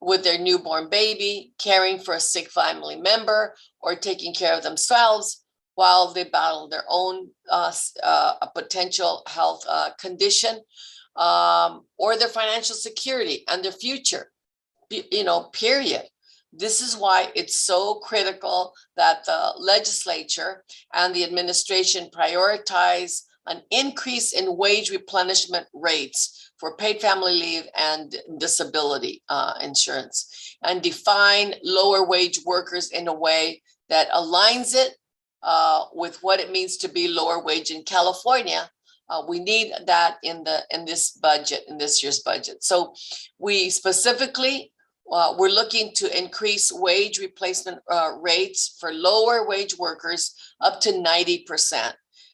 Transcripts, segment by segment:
with their newborn baby, caring for a sick family member, or taking care of themselves while they battle their own a potential health condition, or their financial security and their future, period. This is why it's so critical that the legislature and the administration prioritize an increase in wage replenishment rates for paid family leave and disability insurance, and define lower wage workers in a way that aligns it with what it means to be lower wage in California. We need that in this budget, in this year's budget. So we specifically, we're looking to increase wage replacement rates for lower wage workers up to 90%,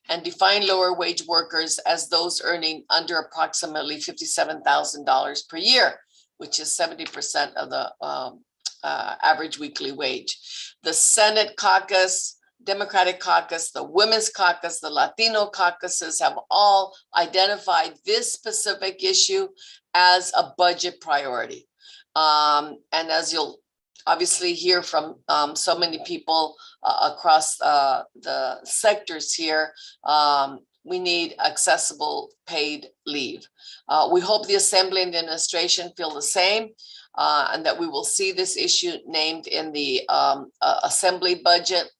and define lower wage workers as those earning under approximately $57,000 per year, which is 70% of the average weekly wage. The Senate caucus, Democratic caucus, the Women's caucus, the Latino caucuses have all identified this specific issue as a budget priority. And as you'll obviously hear from so many people across the sectors here, we need accessible paid leave. We hope the Assembly and the administration feel the same, and that we will see this issue named in the Assembly budget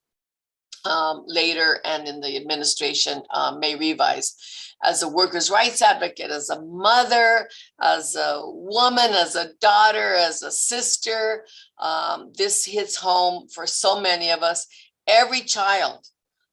later, and in the administration may revise. As a workers' rights advocate, as a mother, as a woman, as a daughter, as a sister, this hits home for so many of us. Every child,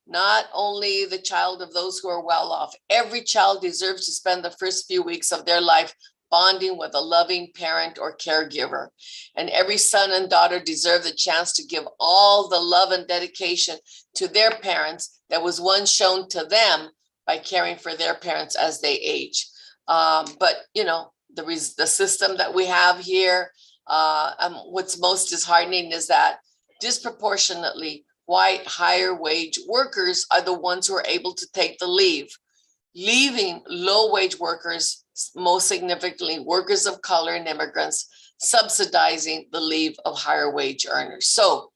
not only the child of those who are well off, every child deserves to spend the first few weeks of their life bonding with a loving parent or caregiver. And every son and daughter deserve the chance to give all the love and dedication to their parents that was once shown to them by caring for their parents as they age. But the system that we have here, what's most disheartening is that disproportionately white higher wage workers are the ones who are able to take the leave, leaving low wage workers, most significantly workers of color and immigrants, subsidizing the leave of higher wage earners. So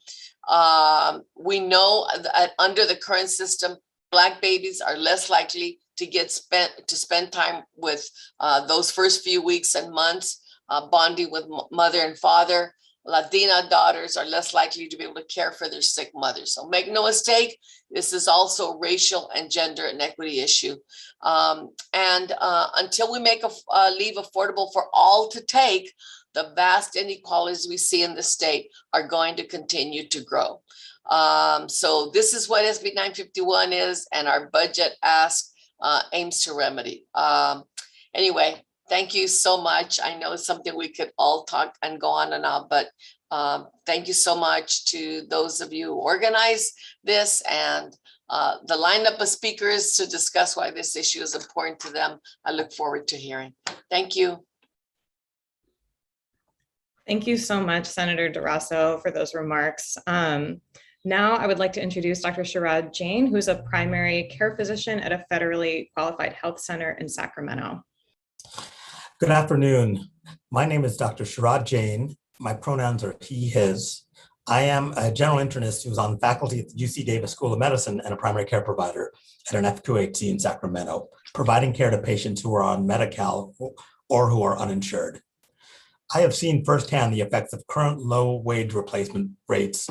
we know that under the current system, Black babies are less likely to spend time with those first few weeks and months bonding with mother and father. Latina daughters are less likely to be able to care for their sick mothers. So make no mistake, this is also a racial and gender inequity issue. And until we make leave affordable for all to take, the vast inequalities we see in the state are going to continue to grow. So this is what SB 951 is, and our budget ask aims to remedy. Anyway, thank you so much. I know it's something we could all talk and go on and on, but thank you so much to those of you who organize this, and the lineup of speakers to discuss why this issue is important to them. I look forward to hearing. Thank you. Thank you so much, Senator Durazo, for those remarks. Now I would like to introduce Dr. Sharad Jain, who's a primary care physician at a federally qualified health center in Sacramento. Good afternoon. My name is Dr. Sharad Jain. My pronouns are he, his. I am a general internist who's on faculty at the UC Davis School of Medicine and a primary care provider at an FQHC in Sacramento, providing care to patients who are on Medi-Cal or who are uninsured. I have seen firsthand the effects of current low wage replacement rates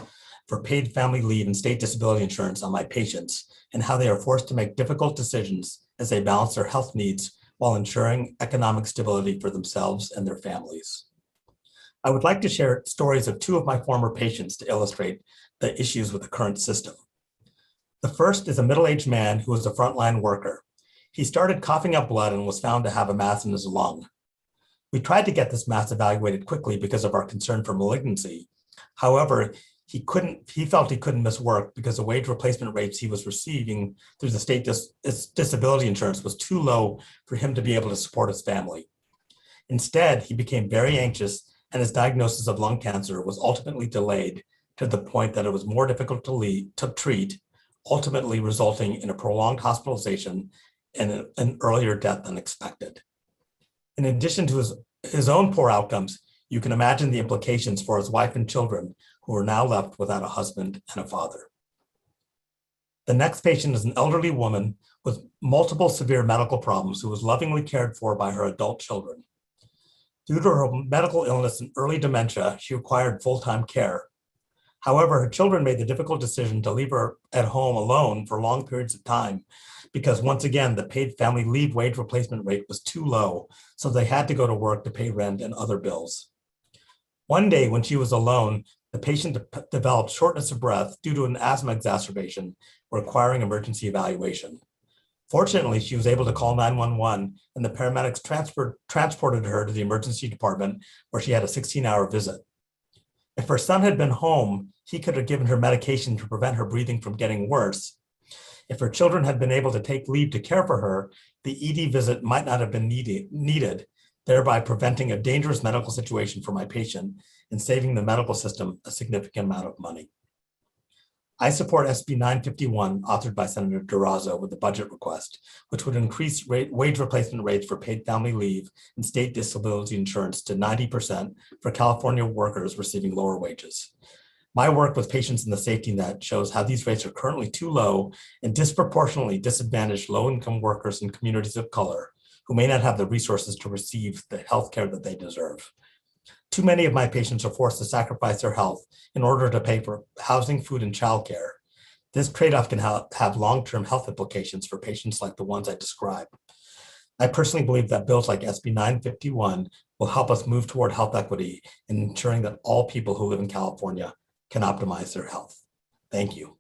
for paid family leave and state disability insurance on my patients, and how they are forced to make difficult decisions as they balance their health needs while ensuring economic stability for themselves and their families. I would like to share stories of two of my former patients to illustrate the issues with the current system. The first is a middle-aged man who was a frontline worker. He started coughing up blood and was found to have a mass in his lung. We tried to get this mass evaluated quickly because of our concern for malignancy. However, he felt he couldn't miss work because the wage replacement rates he was receiving through the state disability insurance was too low for him to be able to support his family. Instead, he became very anxious, and his diagnosis of lung cancer was ultimately delayed to the point that it was more difficult to treat, ultimately resulting in a prolonged hospitalization and an earlier death than expected. In addition to his own poor outcomes, You can imagine the implications for his wife and children, who are now left without a husband and a father. The next patient is an elderly woman with multiple severe medical problems who was lovingly cared for by her adult children. Due to her medical illness and early dementia, she required full-time care. However, her children made the difficult decision to leave her at home alone for long periods of time because, once again, the paid family leave wage replacement rate was too low, so they had to go to work to pay rent and other bills. One day when she was alone, the patient developed shortness of breath due to an asthma exacerbation requiring emergency evaluation. Fortunately, she was able to call 911 and the paramedics transported her to the emergency department where she had a 16-hour visit. If her son had been home, he could have given her medication to prevent her breathing from getting worse. If her children had been able to take leave to care for her, the ED visit might not have been needed, thereby preventing a dangerous medical situation for my patient and saving the medical system a significant amount of money. I support SB 951, authored by Senator Durazo, with the budget request, which would increase wage replacement rates for paid family leave and state disability insurance to 90% for California workers receiving lower wages. My work with patients in the safety net shows how these rates are currently too low and disproportionately disadvantage low-income workers in communities of color who may not have the resources to receive the health care that they deserve. Too many of my patients are forced to sacrifice their health in order to pay for housing, food, and childcare. This trade-off can have long-term health implications for patients like the ones I described. I personally believe that bills like SB 951 will help us move toward health equity and ensuring that all people who live in California can optimize their health. Thank you.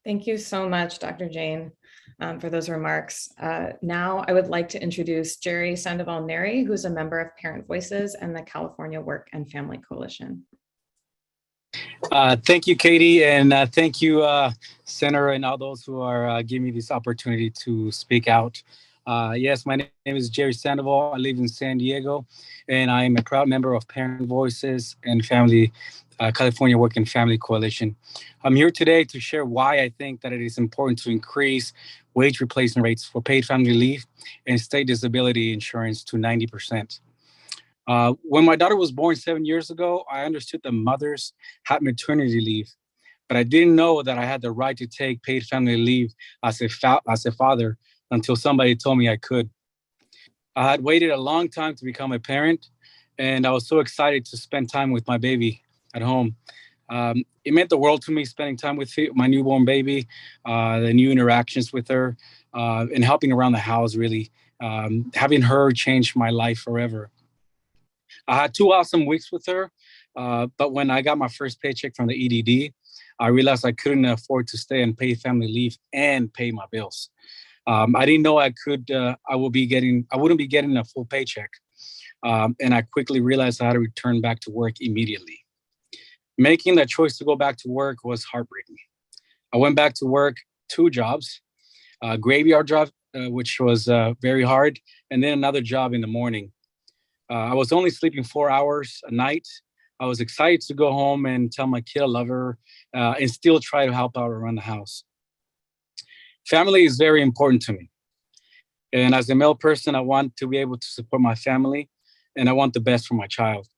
Thank you so much, Dr. Jane, for those remarks. Now I would like to introduce Jerry Sandoval-Neri, who's a member of Parent Voices and the California Work and Family Coalition. Thank you, Katie, and thank you, Senator, and all those who are giving me this opportunity to speak out. Yes, my name is Jerry Sandoval. I live in San Diego, and I am a proud member of Parent Voices and California Work and Family Coalition. I'm here today to share why I think that it is important to increase wage replacement rates for paid family leave and state disability insurance to 90%. When my daughter was born 7 years ago, I understood that mothers had maternity leave, but I didn't know that I had the right to take paid family leave as a father until somebody told me I could. I had waited a long time to become a parent, and I was so excited to spend time with my baby at home. It meant the world to me spending time with my newborn baby, the new interactions with her, and helping around the house, really. Having her changed my life forever. I had 2 awesome weeks with her, but when I got my first paycheck from the EDD, I realized I couldn't afford to stay and pay family leave and pay my bills. I didn't know I wouldn't be getting a full paycheck. And I quickly realized I had to return back to work immediately. Making that choice to go back to work was heartbreaking. I went back to work 2 jobs, a graveyard job, which was very hard, and then another job in the morning. I was only sleeping 4 hours a night. I was excited to go home and tell my kid I love her and still try to help out around the house. Family is very important to me. And as a male person, I want to be able to support my family, and I want the best for my child.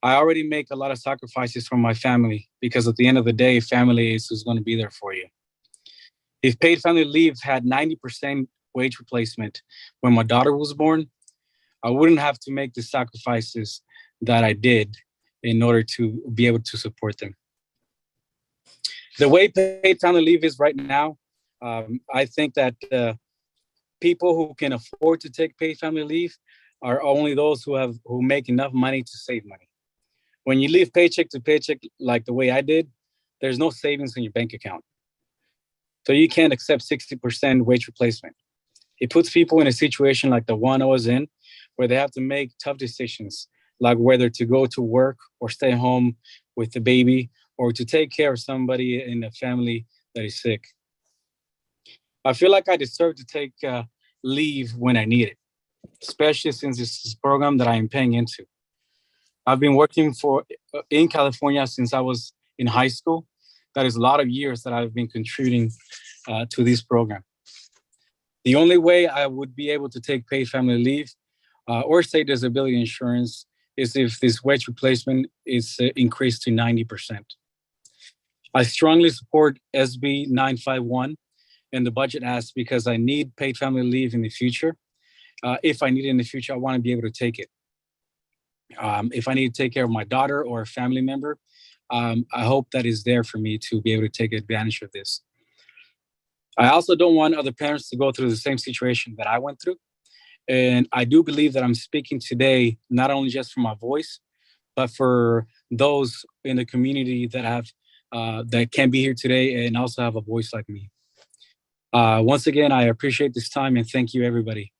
I already make a lot of sacrifices for my family because at the end of the day, family is who's going to be there for you. If paid family leave had 90% wage replacement when my daughter was born, I wouldn't have to make the sacrifices that I did in order to be able to support them. The way paid family leave is right now, I think that people who can afford to take paid family leave are only those who make enough money to save money. When you live paycheck to paycheck like the way I did, there's no savings in your bank account. So you can't accept 60% wage replacement. It puts people in a situation like the one I was in, where they have to make tough decisions, like whether to go to work or stay home with the baby, or to take care of somebody in the family that is sick. I feel like I deserve to take leave when I need it, especially since this is a program that I am paying into. I've been working in California since I was in high school. That is a lot of years that I've been contributing to this program. The only way I would be able to take paid family leave or state disability insurance is if this wage replacement is increased to 90%. I strongly support SB 951 and the budget ask because I need paid family leave in the future. If I need it in the future, I want to be able to take it. If I need to take care of my daughter or a family member, I hope that is there for me to be able to take advantage of this. I also don't want other parents to go through the same situation that I went through. And I do believe that I'm speaking today, not only just for my voice, but for those in the community that have that can be here today and also have a voice like me. Once again, I appreciate this time and thank you, everybody.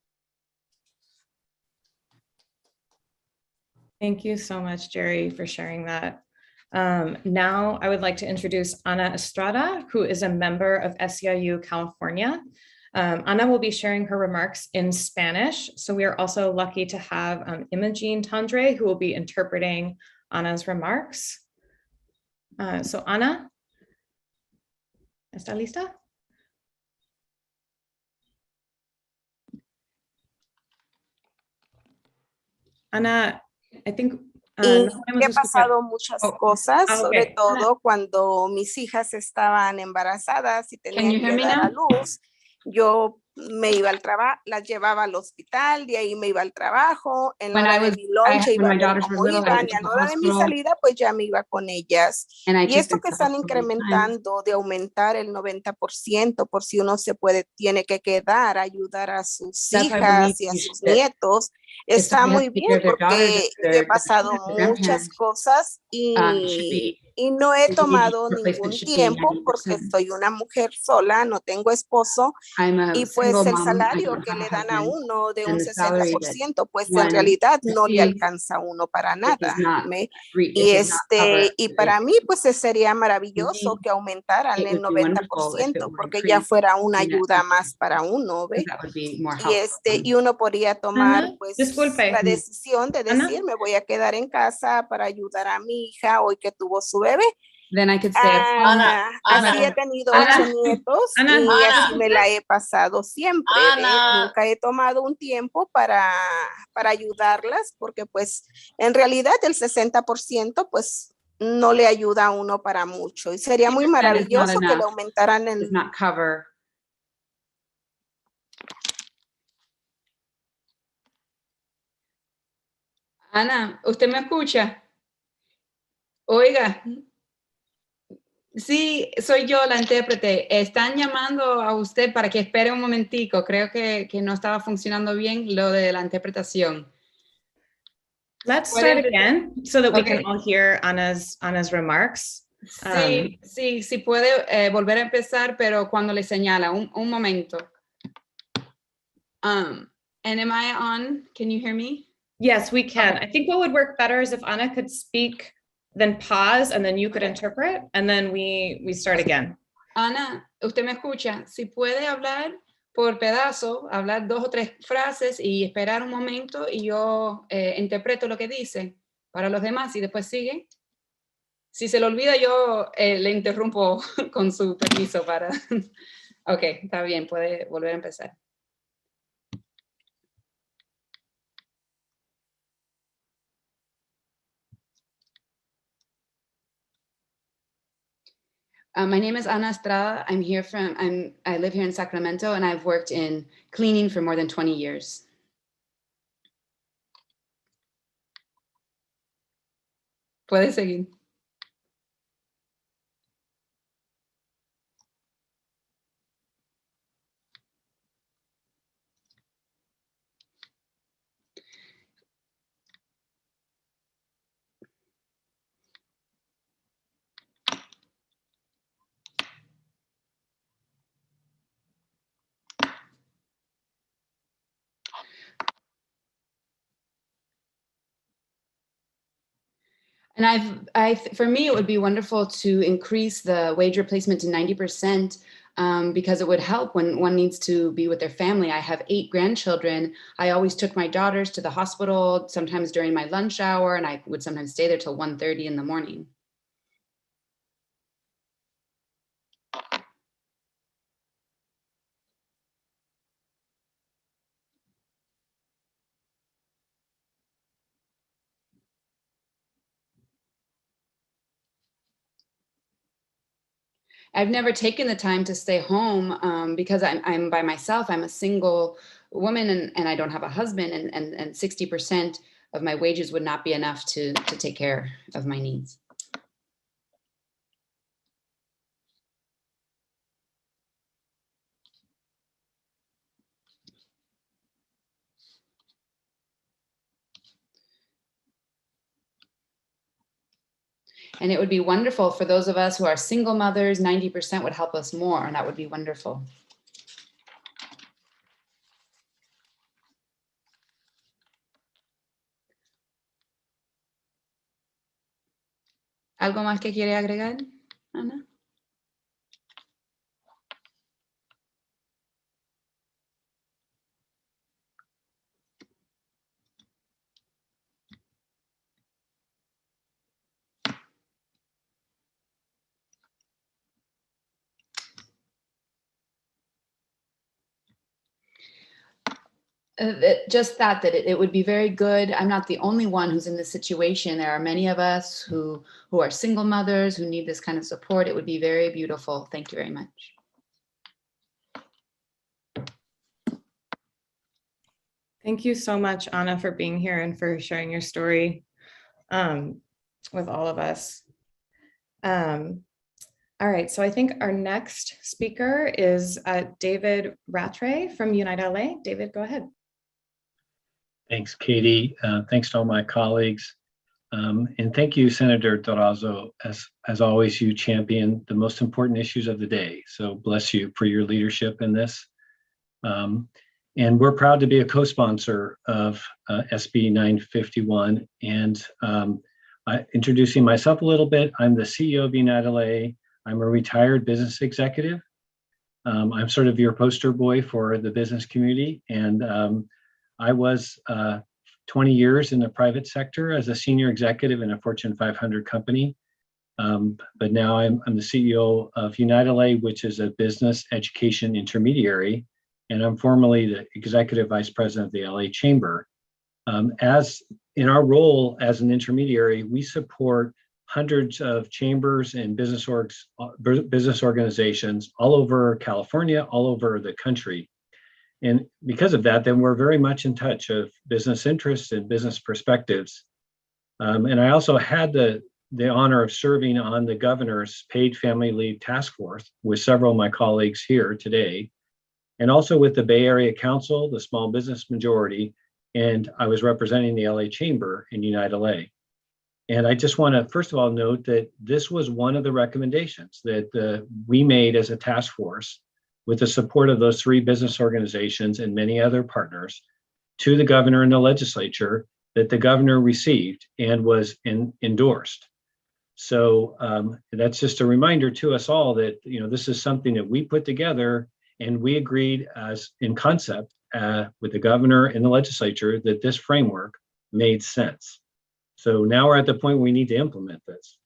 Thank you so much, Jerry, for sharing that. Now I would like to introduce Ana Estrada, who is a member of SEIU California. Ana will be sharing her remarks in Spanish. So we are also lucky to have Imogene Tandre, who will be interpreting Ana's remarks. So Ana, ¿está lista? Ana, I think Y he pasado muchas cosas, sobre okay. todo cuando mis hijas estaban embarazadas y tenían que dar a luz. Yo me iba al trabajo, las llevaba al hospital, de ahí me iba al trabajo, en la hora de mi lonche iba a ver cómo iban, y a la hora de mi salida pues ya me iba con ellas. Y esto que están incrementando de aumentar el 90%, por si uno se puede, tiene que quedar a ayudar a sus hijas y a sus nietos, está muy bien porque yo he pasado muchas cosas y no he tomado ningún tiempo porque soy una mujer sola, no tengo esposo, y pues el salario que le dan a uno de un 60%, pues en realidad no le alcanza a uno para nada. Y para mí pues sería maravilloso que aumentaran el 90% porque ya fuera una ayuda más para uno, ¿ve? Y uno podría tomar pues la decisión de decir, me voy a quedar en casa para ayudar a mi hija hoy que tuvo su bebé. Then I could say, Así he tenido 8 nietos y así me la he pasado siempre. Nunca he tomado un tiempo para ayudarlas porque pues en realidad el 60% pues no le ayuda a uno para mucho y sería muy maravilloso que le aumentaran el... Ana, ¿usted me escucha? Oiga. Sí, soy yo la intérprete. Están llamando a usted para que espere un momentico. Creo que no estaba funcionando bien lo de la interpretación. Let's start again so that we can all hear Ana's remarks. Sí, puede volver a empezar, pero cuando le señala, un momento. And am I on? Can you hear me? Yes, we can. Okay. I think what would work better is if Ana could speak, then pause, and then you could interpret, and then we start again. Ana, usted me escucha. Si puede hablar por pedazo, hablar 2 o 3 frases y esperar un momento y yo interpreto lo que dice para los demás y después sigue. Si se le olvida, yo le interrumpo con su permiso para... Ok, está bien, puede volver a empezar. My name is Ana Estrada. I live here in Sacramento, and I've worked in cleaning for more than 20 years. Puede seguir. And for me, it would be wonderful to increase the wage replacement to 90% because it would help when one needs to be with their family. I have 8 grandchildren. I always took my daughters to the hospital, sometimes during my lunch hour, and I would sometimes stay there till 1:30 in the morning. I've never taken the time to stay home because I'm by myself. I'm a single woman and I don't have a husband, and 60% of my wages would not be enough to take care of my needs. And it would be wonderful for those of us who are single mothers. 90% would help us more, and that would be wonderful. ¿Algo más que quiere agregar, Ana? Just that it would be very good. I'm not the only one who's in this situation. There are many of us who are single mothers who need this kind of support. It would be very beautiful. Thank you very much. Thank you so much, Anna, for being here and for sharing your story with all of us. All right, so I think our next speaker is David Rattray from Unite LA. David, go ahead. Thanks, Katie. Thanks to all my colleagues. And thank you, Senator Durazo. As always, you champion the most important issues of the day. So bless you for your leadership in this. And we're proud to be a co-sponsor of SB 951. And introducing myself a little bit, I'm the CEO of Unite LA. I'm a retired business executive. I'm sort of your poster boy for the business community. And I was 20 years in the private sector as a senior executive in a Fortune 500 company. But now I'm the CEO of Unite LA, which is a business education intermediary. And I'm formerly the executive vice president of the LA Chamber. As in our role as an intermediary, we support hundreds of chambers and business organizations all over California, all over the country. And because of that, then we're very much in touch of business interests and business perspectives. And I also had the honor of serving on the governor's paid family leave task force with several of my colleagues here today, and also with the Bay Area Council, the small business majority, and I was representing the LA Chamber in Unite LA. And I just want to, first of all, note that this was one of the recommendations that we made as a task force with the support of those three business organizations and many other partners to the governor and the legislature that the governor received and was endorsed. So that's just a reminder to us all that, you know, this is something that we put together and we agreed as in concept with the governor and the legislature that this framework made sense. So now we're at the point where we need to implement this.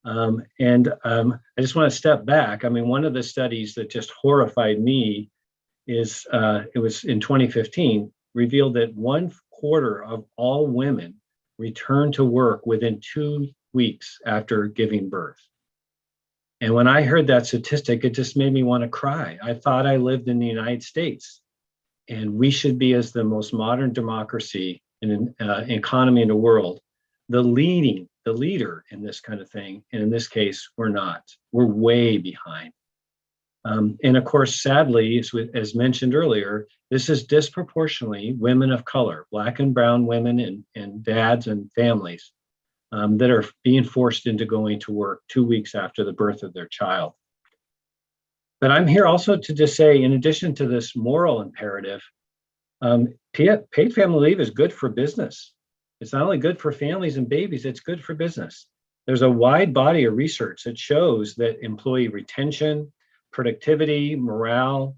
I just want to step back. I mean, one of the studies that just horrified me is it was in 2015, revealed that 1/4 of all women return to work within 2 weeks after giving birth. And when I heard that statistic, it just made me want to cry. I thought I lived in the United States, and we should be, as the most modern democracy and economy in the world, the leader in this kind of thing. And in this case, we're not. We're way behind. And of course, sadly, as mentioned earlier, this is disproportionately women of color, Black and brown women and dads and families that are being forced into going to work 2 weeks after the birth of their child. But I'm here also to just say, in addition to this moral imperative, paid family leave is good for business. It's not only good for families and babies, it's good for business. There's a wide body of research that shows that employee retention, productivity, morale,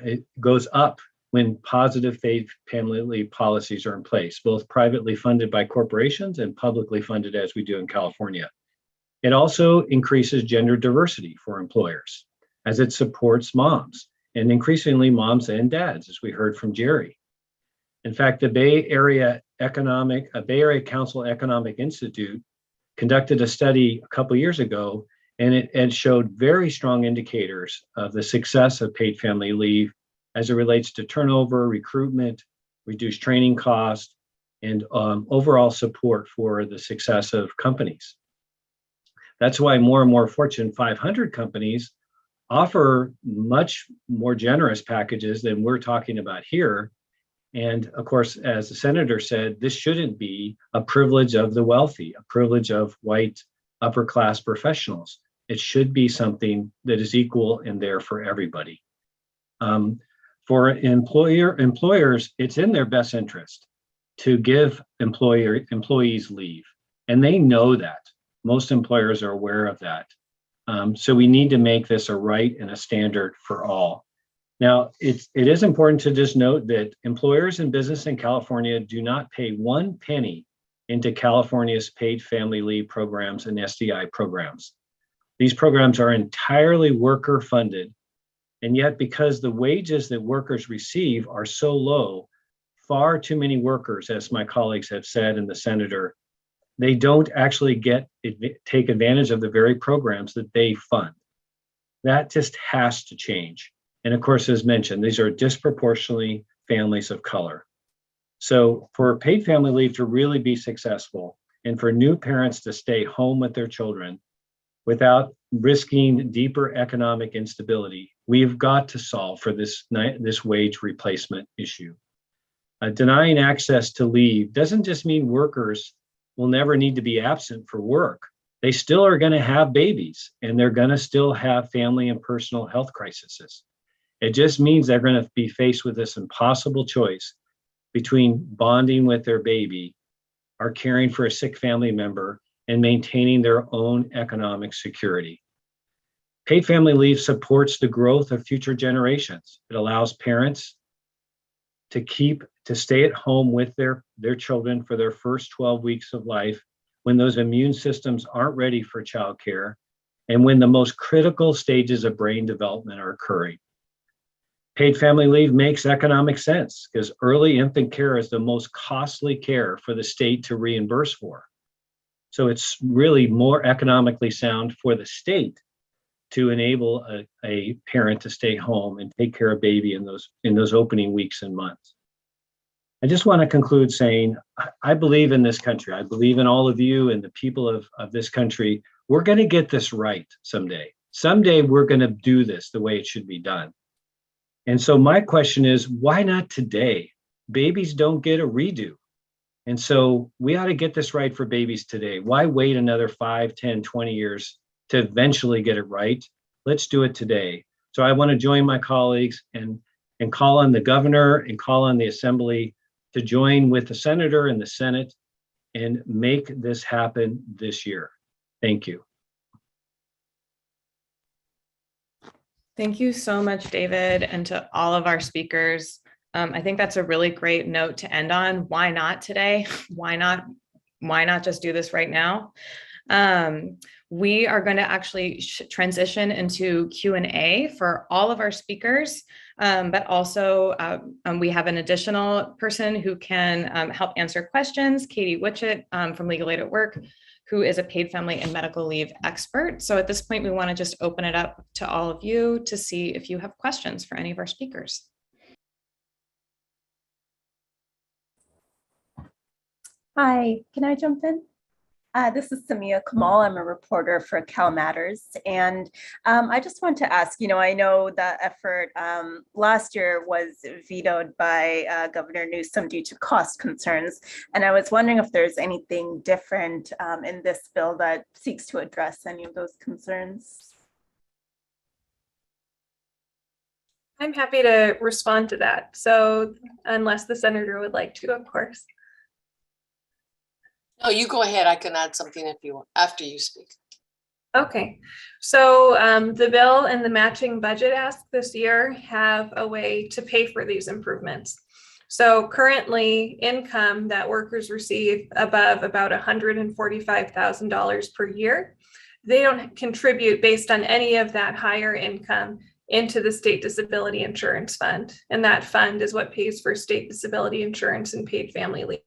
it goes up when positive paid family leave policies are in place, both privately funded by corporations and publicly funded as we do in California. It also increases gender diversity for employers as it supports moms and increasingly moms and dads, as we heard from Jerry. In fact, the Bay Area Council Economic Institute conducted a study a couple years ago, And it showed very strong indicators of the success of paid family leave as it relates to turnover, recruitment, reduced training costs, and overall support for the success of companies. That's why more and more Fortune 500 companies offer much more generous packages than we're talking about here. And of course, as the senator said, this shouldn't be a privilege of the wealthy, a privilege of white upper class professionals. It should be something that is equal and there for everybody. For employers, it's in their best interest to give employees leave, and they know that. Most employers are aware of that. So we need to make this a right and a standard for all. Now, it is important to just note that employers and business in California do not pay 1 penny into California's paid family leave programs and SDI programs. These programs are entirely worker funded. And yet, because the wages that workers receive are so low, far too many workers, as my colleagues have said and the senator, they don't actually take advantage of the very programs that they fund. That just has to change. And of course, as mentioned, these are disproportionately families of color. So for paid family leave to really be successful and for new parents to stay home with their children without risking deeper economic instability, we've got to solve for this wage replacement issue. Denying access to leave doesn't just mean workers will never need to be absent for work. They still are going to have babies and they're going to still have family and personal health crises. It just means they're going to be faced with this impossible choice between bonding with their baby or caring for a sick family member and maintaining their own economic security. Paid family leave supports the growth of future generations. It allows parents to stay at home with their children for their first 12 weeks of life when those immune systems aren't ready for childcare and when the most critical stages of brain development are occurring. Paid family leave makes economic sense because early infant care is the most costly care for the state to reimburse for. So it's really more economically sound for the state to enable a parent to stay home and take care of baby in those opening weeks and months. I just want to conclude saying, I believe in this country. I believe in all of you and the people of this country. We're going to get this right someday. Someday we're going to do this the way it should be done. And so my question is, why not today? Babies don't get a redo. And so we ought to get this right for babies today. Why wait another 5, 10, 20 years to eventually get it right? Let's do it today. So I want to join my colleagues and call on the governor and call on the assembly to join with the senator and the Senate and make this happen this year. Thank you. Thank you so much, David, and to all of our speakers. I think that's a really great note to end on. Why not today? Why not just do this right now? We are going to actually transition into Q&A for all of our speakers, but also we have an additional person who can help answer questions, Katie Witchett from Legal Aid at Work, who is a paid family and medical leave expert. So at this point, we want to just open it up to all of you to see if you have questions for any of our speakers. Hi, can I jump in? This is Samia Kamal. I'm a reporter for Cal Matters. And I just want to ask, I know the effort last year was vetoed by Governor Newsom due to cost concerns. And I was wondering if there's anything different in this bill that seeks to address any of those concerns. I'm happy to respond to that. So unless the senator would like to, of course. No, you go ahead. I can add something if you want after you speak. Okay, so the bill and the matching budget ask this year have a way to pay for these improvements. So currently, income that workers receive above about $145,000 per year, they don't contribute based on any of that higher income into the state disability insurance fund. And that fund is what pays for state disability insurance and paid family leave.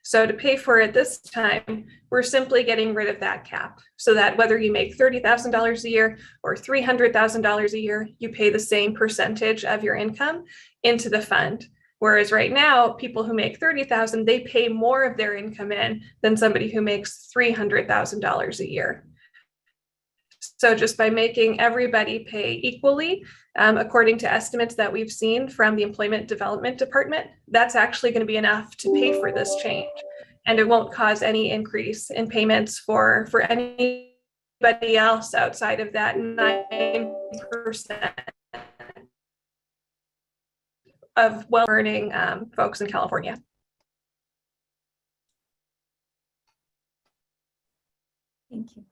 So to pay for it this time, we're simply getting rid of that cap so that whether you make $30,000 a year or $300,000 a year, you pay the same percentage of your income into the fund. Whereas right now, people who make $30,000, they pay more of their income in than somebody who makes $300,000 a year. So just by making everybody pay equally, according to estimates that we've seen from the Employment Development Department, that's actually going to be enough to pay for this change. And it won't cause any increase in payments for anybody else outside of that 9% of well-earning folks in California. Thank you.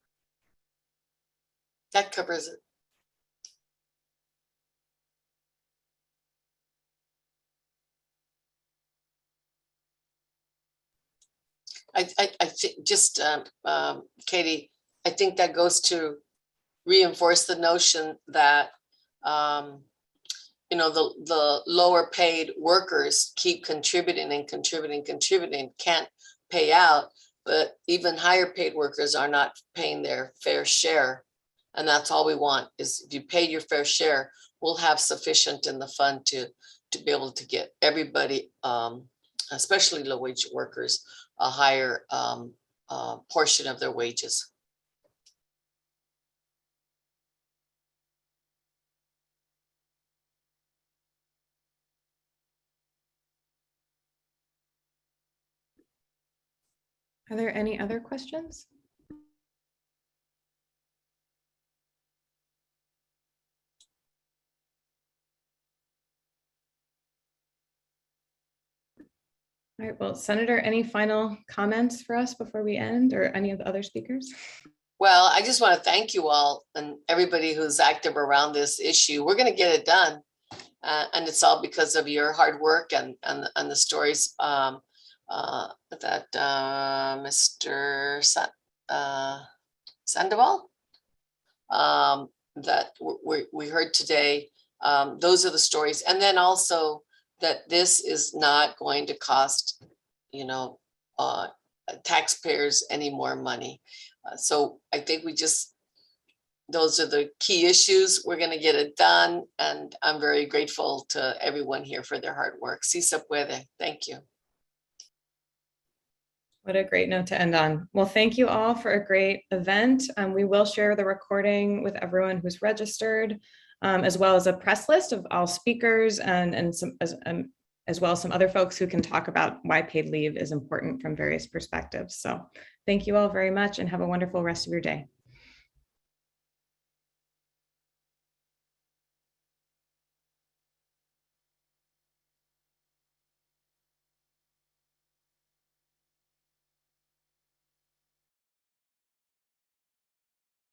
That covers it. I think just, Katie, I think that goes to reinforce the notion that, you know, the lower paid workers keep contributing and contributing, can't pay out, but even higher paid workers are not paying their fair share. And that's all we want is if you pay your fair share, we'll have sufficient in the fund to be able to get everybody, especially low wage workers, a higher portion of their wages. Are there any other questions? All right, well, Senator, any final comments for us before we end, or any of the other speakers? Well, I just want to thank you all and everybody who's active around this issue. We're going to get it done. And it's all because of your hard work and the stories that Mr. Sandoval that we heard today. Those are the stories. And then also that this is not going to cost, you know, taxpayers any more money. So I think those are the key issues. We're going to get it done. And I'm very grateful to everyone here for their hard work. Si se puede. Thank you. What a great note to end on. Well, thank you all for a great event. We will share the recording with everyone who's registered, as well as a press list of all speakers and some, as well as some other folks who can talk about why paid leave is important from various perspectives. So thank you all very much and have a wonderful rest of your day.